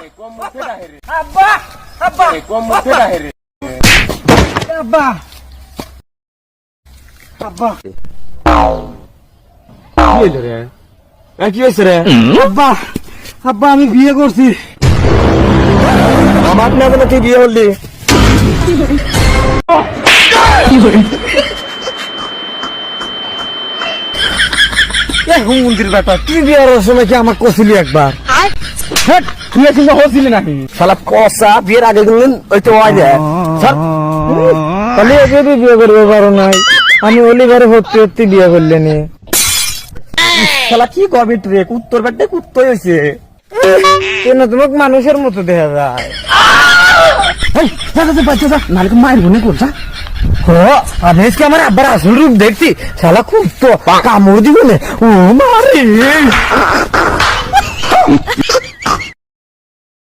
আব্বা আব্বা আব্বা আব্বা কি হয়েছে রে? আব্বা আব্বা আমি বিয়ে করছি। আমার না বলে তুই বিয়ে করলি? মন্দির বেটা তুই বিয়ের সময় কি আমার কছিলি একবার? তুই কিন্তু হচ্ছিলি নাকি শালা কষা বিয়ের আগে গেলেন ওই তো ওয়াই দেয় তাহলে যদি বিয়ে করবে পারো নাই আমি অলিভারে ভর্তি ভর্তি বিয়ে করলে নি শালা কি করবি রে উত্তর বেটে কুত্তই হয়েছে কেন তোমাকে মানুষের মতো দেখা যায়? নাহলে মায়ের গুনে করছা আজকে আমার আব্বার আসল রূপ দেখছি শালা খুব তো কামড় দিবনে ও মারে